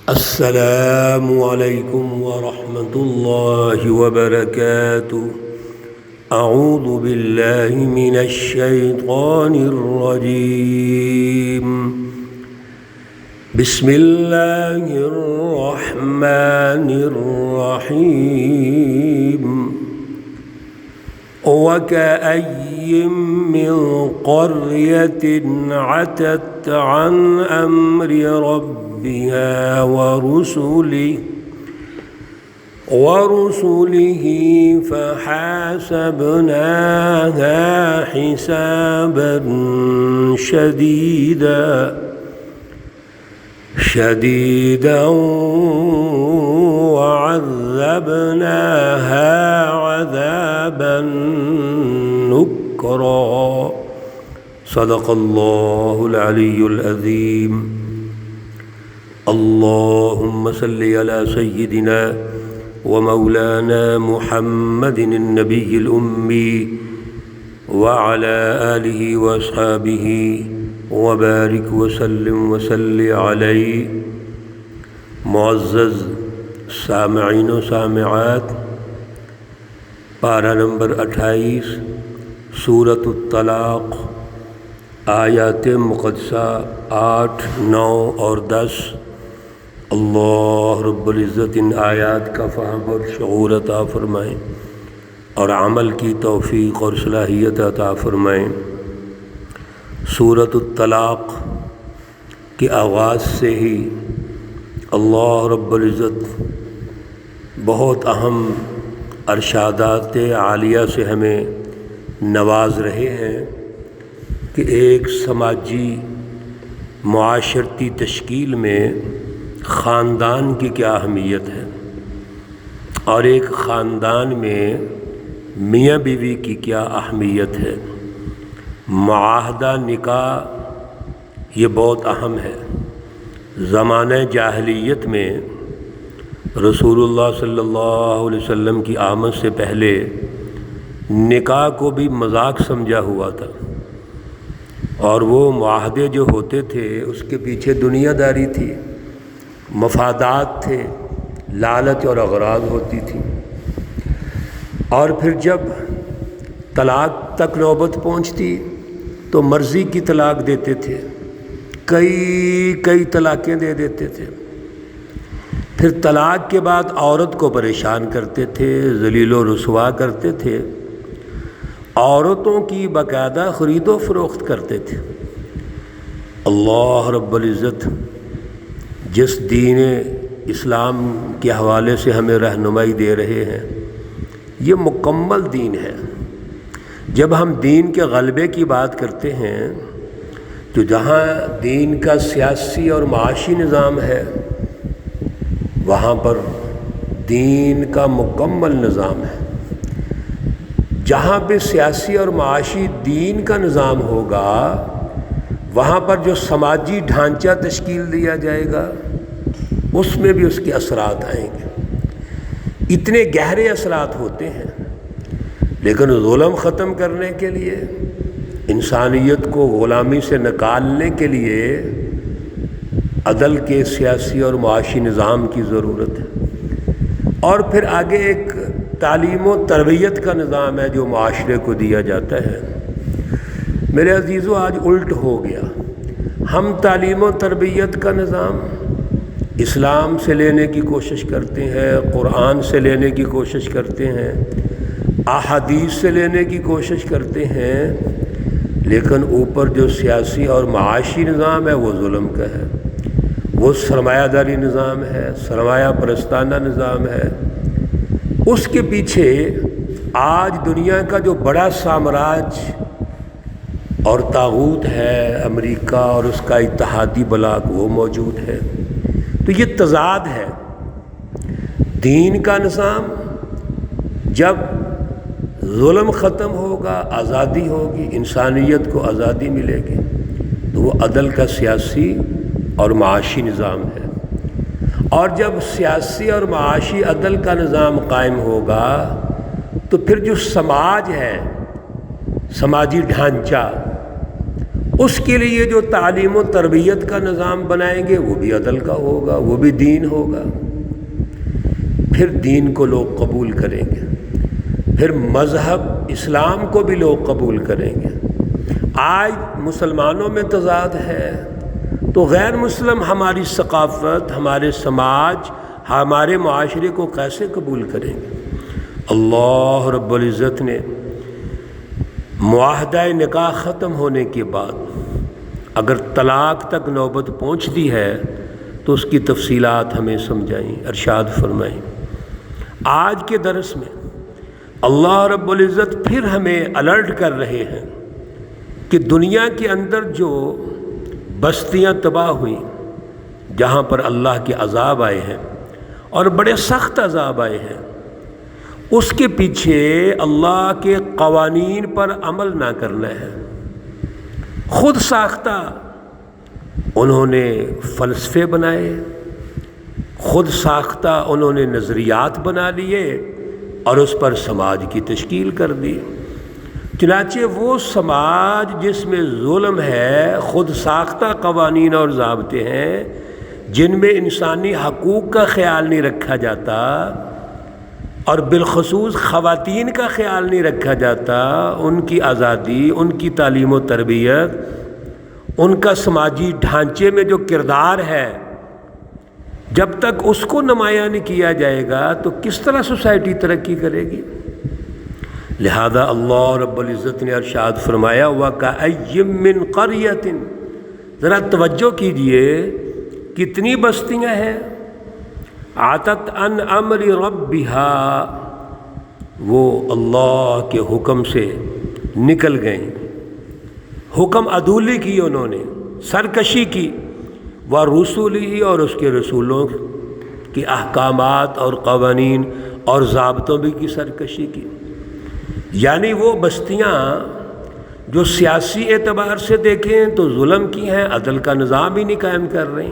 السلام علیکم ورحمۃ اللہ وبرکاتہ۔ اعوذ باللہ من الشیطان الرجیم، بسم اللہ الرحمن الرحیم۔ وَكَأَيٍّ مِّن قَرْيَةٍ عَتَتْ عَنْ أَمْرِ رَبِّهَا وَرُسُلِهِ فَحَاسَبْنَاهَا حِسَابًا شَدِيدًا وَعَذَّبْنَاهَا عَذَابًا نُكْرًا۔ صدق اللہ العلی العظیم۔ اللہم صلی علی سیدنا ومولانا محمد النبی الأمی وعلى آلہ واصحابہ وبارک وسلم وصلی علیہ۔ معزز سامعین و سامعات، پارہ نمبر 28 سورۃ الطلاق، آیات مقدسہ 8، 9 اور 10۔ اللہ رب العزت ان آیات کا فہم اور شعور عطا فرمائیں اور عمل کی توفیق اور صلاحیت عطا فرمائیں۔ سورۃ الطلاق کے آغاز سے ہی اللہ رب العزت بہت اہم ارشادات عالیہ سے ہمیں نواز رہے ہیں کہ ایک سماجی معاشرتی تشکیل میں خاندان کی کیا اہمیت ہے، اور ایک خاندان میں میاں بیوی کی کیا اہمیت ہے۔ معاہدہ نکاح یہ بہت اہم ہے۔ زمانہ جاہلیت میں رسول اللہ صلی اللہ علیہ وسلم کی آمد سے پہلے نکاح کو بھی مذاق سمجھا ہوا تھا، اور وہ معاہدے جو ہوتے تھے اس کے پیچھے دنیا داری تھی، مفادات تھے، لالچ اور اغراض ہوتی تھی، اور پھر جب طلاق تک نوبت پہنچتی تو مرضی کی طلاق دیتے تھے، کئی طلاقیں دے دیتے تھے۔ پھر طلاق کے بعد عورت کو پریشان کرتے تھے، ذلیل و رسوا کرتے تھے، عورتوں کی باقاعدہ خرید و فروخت کرتے تھے۔ اللہ رب العزت جس دین اسلام کے حوالے سے ہمیں رہنمائی دے رہے ہیں، یہ مکمل دین ہے۔ جب ہم دین کے غلبے کی بات کرتے ہیں تو جہاں دین کا سیاسی اور معاشی نظام ہے، وہاں پر دین کا مکمل نظام ہے۔ جہاں پہ سیاسی اور معاشی دین کا نظام ہوگا، وہاں پر جو سماجی ڈھانچہ تشکیل دیا جائے گا اس میں بھی اس کے اثرات آئیں گے۔ اتنے گہرے اثرات ہوتے ہیں، لیکن ظلم ختم کرنے کے لیے، انسانیت کو غلامی سے نکالنے کے لیے عدل کے سیاسی اور معاشی نظام کی ضرورت ہے۔ اور پھر آگے ایک تعلیم و تربیت کا نظام ہے جو معاشرے کو دیا جاتا ہے۔ میرے عزیزو، آج الٹ ہو گیا۔ ہم تعلیم و تربیت کا نظام اسلام سے لینے کی کوشش کرتے ہیں، قرآن سے لینے کی کوشش کرتے ہیں، احادیث سے لینے کی کوشش کرتے ہیں، لیکن اوپر جو سیاسی اور معاشی نظام ہے وہ ظلم کا ہے، وہ سرمایہ داری نظام ہے، سرمایہ پرستانہ نظام ہے۔ اس کے پیچھے آج دنیا کا جو بڑا سامراج اور طاغوت ہے، امریکہ اور اس کا اتحادی بلاک، وہ موجود ہے۔ تو یہ تضاد ہے۔ دین کا نظام جب ظلم ختم ہوگا، آزادی ہوگی، انسانیت کو آزادی ملے گی، تو وہ عدل کا سیاسی اور معاشی نظام ہے۔ اور جب سیاسی اور معاشی عدل کا نظام قائم ہوگا تو پھر جو سماج ہے، سماجی ڈھانچہ، اس کے لیے جو تعلیم و تربیت کا نظام بنائیں گے وہ بھی عدل کا ہوگا، وہ بھی دین ہوگا، پھر دین کو لوگ قبول کریں گے، پھر مذہب اسلام کو بھی لوگ قبول کریں گے۔ آج مسلمانوں میں تضاد ہے تو غیر مسلم ہماری ثقافت، ہمارے سماج، ہمارے معاشرے کو کیسے قبول کریں گے؟ اللہ رب العزت نے معاہدہ نکاح ختم ہونے کے بعد اگر طلاق تک نوبت پہنچتی ہے تو اس کی تفصیلات ہمیں سمجھائیں، ارشاد فرمائیں۔ آج کے درس میں اللہ رب العزت پھر ہمیں الرٹ کر رہے ہیں کہ دنیا کے اندر جو بستیاں تباہ ہوئیں، جہاں پر اللہ کے عذاب آئے ہیں اور بڑے سخت عذاب آئے ہیں، اس کے پیچھے اللہ کے قوانین پر عمل نہ کرنا ہے۔ خود ساختہ انہوں نے فلسفے بنائے، خود ساختہ انہوں نے نظریات بنا لیے اور اس پر سماج کی تشکیل کر دی۔ چنانچہ وہ سماج جس میں ظلم ہے، خود ساختہ قوانین اور ضابطے ہیں، جن میں انسانی حقوق کا خیال نہیں رکھا جاتا اور بالخصوص خواتین کا خیال نہیں رکھا جاتا، ان کی آزادی، ان کی تعلیم و تربیت، ان کا سماجی ڈھانچے میں جو کردار ہے، جب تک اس کو نمایاں نہیں کیا جائے گا تو کس طرح سوسائٹی ترقی کرے گی؟ لہذا اللہ رب العزت نے ارشاد فرمایا وَكَأَيٍّ مِّن قَرْيَةٍ، ذرا توجہ کیجئے، کتنی بستیاں ہیں، عَتَتْ عَنْ أَمْرِ رَبِّهَا، وہ اللہ کے حکم سے نکل گئیں، حکم عدولی کی انہوں نے، سرکشی کی، وَرُسُلِهِ، اور اس کے رسولوں کے احکامات اور قوانین اور ضابطوں بھی کی سرکشی کی۔ یعنی وہ بستیاں جو سیاسی اعتبار سے دیکھیں تو ظلم کی ہیں، عدل کا نظام ہی نہیں قائم کر رہی،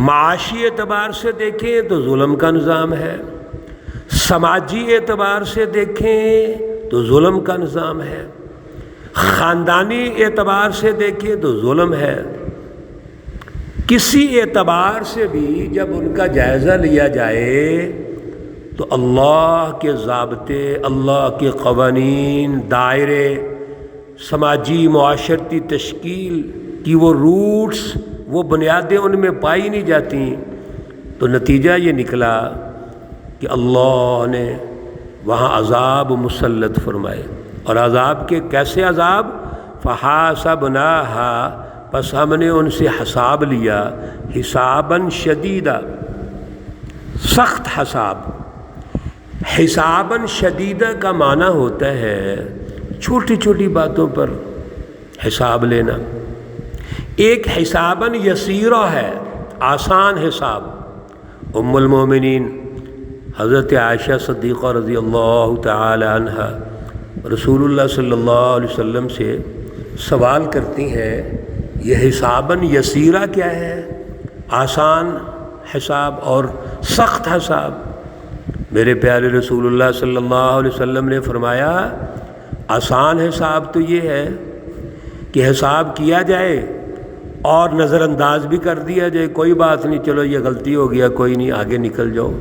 معاشی اعتبار سے دیکھیں تو ظلم کا نظام ہے، سماجی اعتبار سے دیکھیں تو ظلم کا نظام ہے، خاندانی اعتبار سے دیکھیں تو ظلم ہے۔ کسی اعتبار سے بھی جب ان کا جائزہ لیا جائے تو اللہ کے ضابطے، اللہ کے قوانین، دائرے، سماجی معاشرتی تشکیل کی وہ روٹس، وہ بنیادیں ان میں پائی نہیں جاتی، تو نتیجہ یہ نکلا کہ اللہ نے وہاں عذاب مسلط فرمائے، اور عذاب کے کیسے عذاب؟ فحاسبناہا، پس ہم نے ان سے حساب لیا، حساباً شدیدا، سخت حساب۔ حساباً شدیدہ کا معنی ہوتا ہے چھوٹی چھوٹی باتوں پر حساب لینا، ایک حساباً یسیرہ ہے، آسان حساب۔ ام المومنین حضرت عائشہ صدیقہ رضی اللہ تعالی عنہ رسول اللہ صلی اللہ علیہ وسلم سے سوال کرتی ہیں، یہ حساباً یسیرہ کیا ہے؟ آسان حساب اور سخت حساب۔ میرے پیارے رسول اللہ صلی اللہ علیہ وسلم نے فرمایا، آسان حساب تو یہ ہے کہ حساب کیا جائے اور نظر انداز بھی کر دیا جائے، کوئی بات نہیں، چلو یہ غلطی ہو گیا، کوئی نہیں، آگے نکل جاؤ۔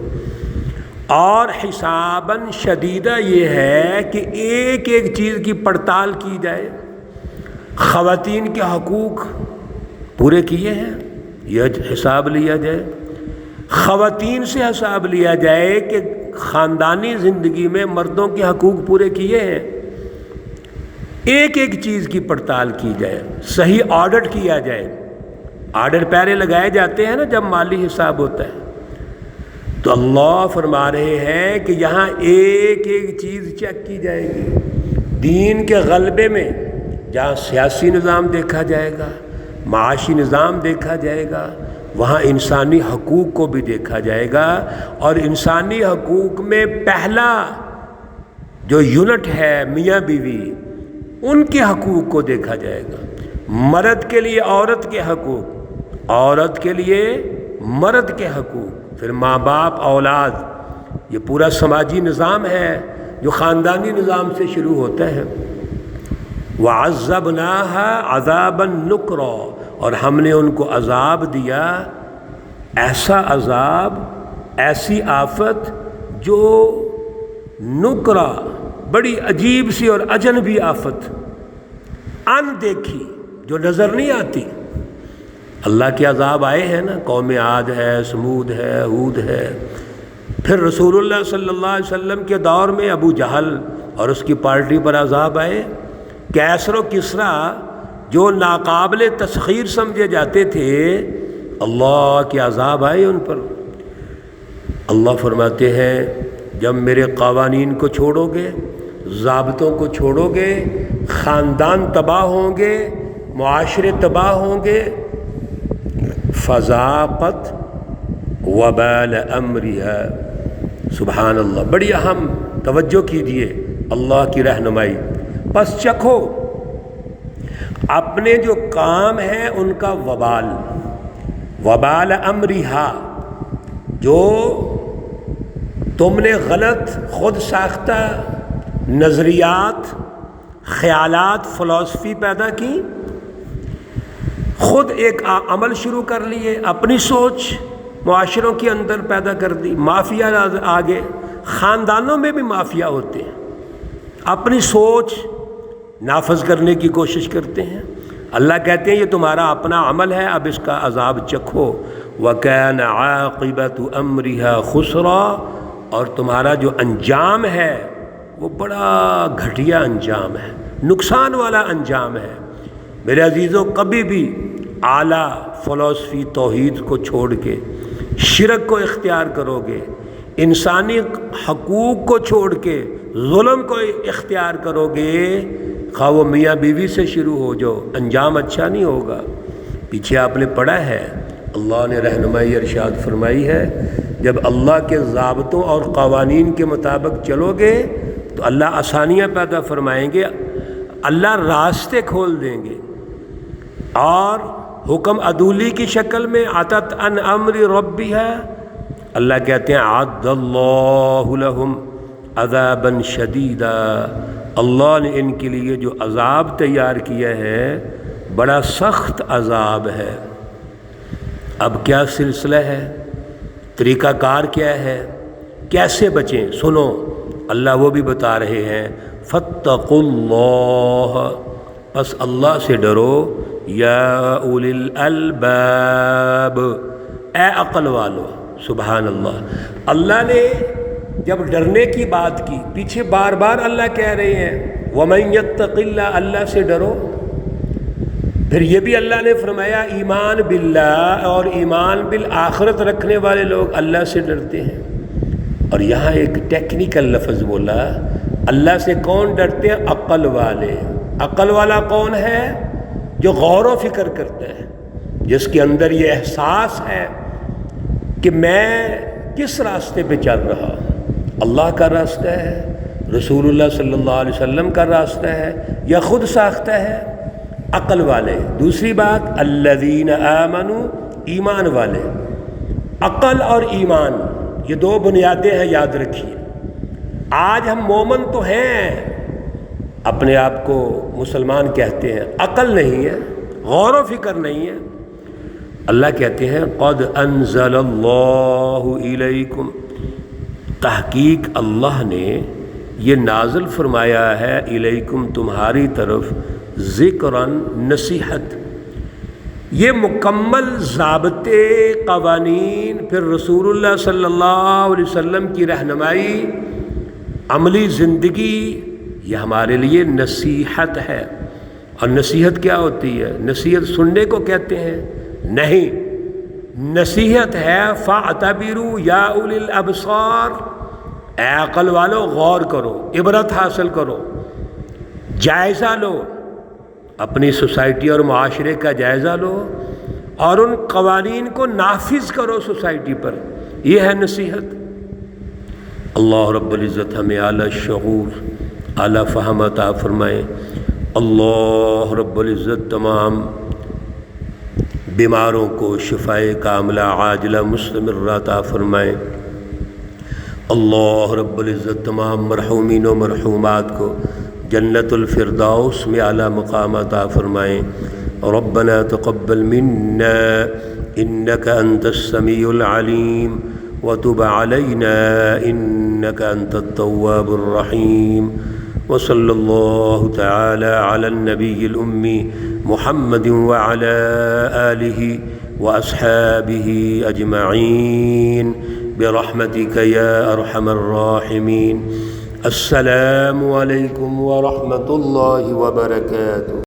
اور حساباً شدیدہ یہ ہے کہ ایک ایک چیز کی پڑتال کی جائے، خواتین کے حقوق پورے کیے ہیں، یہ حساب لیا جائے، خواتین سے حساب لیا جائے کہ خاندانی زندگی میں مردوں کے حقوق پورے کیے ہیں، ایک ایک چیز کی پڑتال کی جائے، صحیح آڈٹ کیا جائے۔ آڈٹ پیرے لگائے جاتے ہیں نا جب مالی حساب ہوتا ہے، تو اللہ فرما رہے ہیں کہ یہاں ایک ایک چیز چیک کی جائے گی۔ دین کے غلبے میں جہاں سیاسی نظام دیکھا جائے گا، معاشی نظام دیکھا جائے گا، وہاں انسانی حقوق کو بھی دیکھا جائے گا، اور انسانی حقوق میں پہلا جو یونٹ ہے میاں بیوی، ان کے حقوق کو دیکھا جائے گا۔ مرد کے لیے عورت کے حقوق، عورت کے لیے مرد کے حقوق، پھر ماں باپ، اولاد، یہ پورا سماجی نظام ہے جو خاندانی نظام سے شروع ہوتا ہے۔ وَعَذَّبْنَاهَا عَذَابًا نُكْرًا، اور ہم نے ان کو عذاب دیا، ایسا عذاب، ایسی آفت جو نکرا، بڑی عجیب سی اور اجنبی آفت، ان دیکھی، جو نظر نہیں آتی۔ اللہ کے عذاب آئے ہیں نا، قوم عاد ہے، سمود ہے، ہود ہے۔ پھر رسول اللہ صلی اللہ علیہ وسلم کے دور میں ابو جہل اور اس کی پارٹی پر عذاب آئے۔ کیسر و کسریٰ جو ناقابل تسخیر سمجھے جاتے تھے، اللہ کے عذاب آئے ان پر۔ اللہ فرماتے ہیں جب میرے قوانین کو چھوڑو گے، ضابطوں کو چھوڑو گے، خاندان تباہ ہوں گے، معاشرے تباہ ہوں گے۔ فذاقت وبال امرها، سبحان اللہ، بڑی اہم توجہ کیجیے اللہ کی رہنمائی۔ پس چکھو اپنے جو کام ہے ان کا وبال، وبال امرها، جو تم نے غلط خود ساختہ نظریات، خیالات، فلسفی پیدا کی، خود ایک عمل شروع کر لیے، اپنی سوچ معاشروں کے اندر پیدا کر دی، مافیا آگے، خاندانوں میں بھی مافیا ہوتے ہیں، اپنی سوچ نافذ کرنے کی کوشش کرتے ہیں۔ اللہ کہتے ہیں یہ تمہارا اپنا عمل ہے، اب اس کا عذاب چکھو۔ وَكَانَ عَاقِبَةُ أَمْرِهَا خُسْرًا، اور تمہارا جو انجام ہے وہ بڑا گھٹیا انجام ہے، نقصان والا انجام ہے۔ میرے عزیزوں، کبھی بھی اعلیٰ فلسفی توحید کو چھوڑ کے شرک کو اختیار کرو گے، انسانی حقوق کو چھوڑ کے ظلم کو اختیار کرو گے، خواہ وہ میاں بیوی سے شروع ہو جو، انجام اچھا نہیں ہوگا۔ پیچھے آپ نے پڑھا ہے، اللہ نے رہنمائی ارشاد فرمائی ہے، جب اللہ کے ضابطوں اور قوانین کے مطابق چلو گے تو اللہ آسانیاں پیدا فرمائیں گے، اللہ راستے کھول دیں گے۔ اور حکم عدولی کی شکل میں عطت ان امر ربها، اللہ کہتے ہیں عد اللہ لہم عذابا شدیدا، اللہ نے ان کے لیے جو عذاب تیار کیا ہے بڑا سخت عذاب ہے۔ اب کیا سلسلہ ہے، طریقہ کار کیا ہے، کیسے بچیں؟ سنو، اللہ وہ بھی بتا رہے ہیں، فاتقوا اللہ، بس اللہ سے ڈرو، یا اولی الالباب، اے عقل والو۔ سبحان اللہ، اللہ نے جب ڈرنے کی بات کی، پیچھے بار بار اللہ کہہ رہے ہیں وَمَن يَتَّقِ اللَّهَ، اللہ سے ڈرو۔ پھر یہ بھی اللہ نے فرمایا ایمان باللہ اور ایمان بالآخرت رکھنے والے لوگ اللہ سے ڈرتے ہیں۔ اور یہاں ایک ٹیکنیکل لفظ بولا، اللہ سے کون ڈرتے ہیں؟ عقل والے۔ عقل والا کون ہے؟ جو غور و فکر کرتا ہے، جس کے اندر یہ احساس ہے کہ میں کس راستے پہ چل رہا ہوں، اللہ کا راستہ ہے، رسول اللہ صلی اللہ علیہ وسلم کا راستہ ہے، یا خود ساختہ ہے؟ عقل والے۔ دوسری بات الذین آمنوا، ایمان والے۔ عقل اور ایمان یہ دو بنیادیں ہیں، یاد رکھیے۔ آج ہم مومن تو ہیں، اپنے آپ کو مسلمان کہتے ہیں، عقل نہیں ہے، غور و فکر نہیں ہے۔ اللہ کہتے ہیں قد انزل اللہ الیکم، تحقیق اللہ نے یہ نازل فرمایا ہے، الیکم تمہاری طرف، ذکراً نصیحت، یہ مکمل ضابطے، قوانین، پھر رسول اللہ صلی اللہ علیہ وسلم کی رہنمائی، عملی زندگی، یہ ہمارے لیے نصیحت ہے۔ اور نصیحت کیا ہوتی ہے؟ نصیحت سننے کو کہتے ہیں؟ نہیں، نصیحت ہے فاعتبروا یا اولی الابصار، اے عقل والو غور کرو، عبرت حاصل کرو، جائزہ لو، اپنی سوسائٹی اور معاشرے کا جائزہ لو اور ان قوانین کو نافذ کرو سوسائٹی پر، یہ ہے نصیحت۔ اللہ رب العزت ہمیں اعلیٰ شعور، اعلیٰ فہم عطا فرمائے۔ اللہ رب العزت تمام بیماروں کو شفائے کاملہ عاجلہ مستمرہ عطا فرمائے۔ اللہ رب العزت تمام مرحومین و مرحومات کو جنت الفردوس میں اعلیٰ مقام عطا فرمائیں۔ ربنا تقبل منا انك انت السميع العليم وتب علينا انك انت التواب الرحيم، وصلى الله تعالى على النبي الأمي محمد وعلى آله وأصحابه أجمعين برحمتك يا أرحم الراحمين۔ السلام علیکم ورحمۃ اللہ وبرکاتہ۔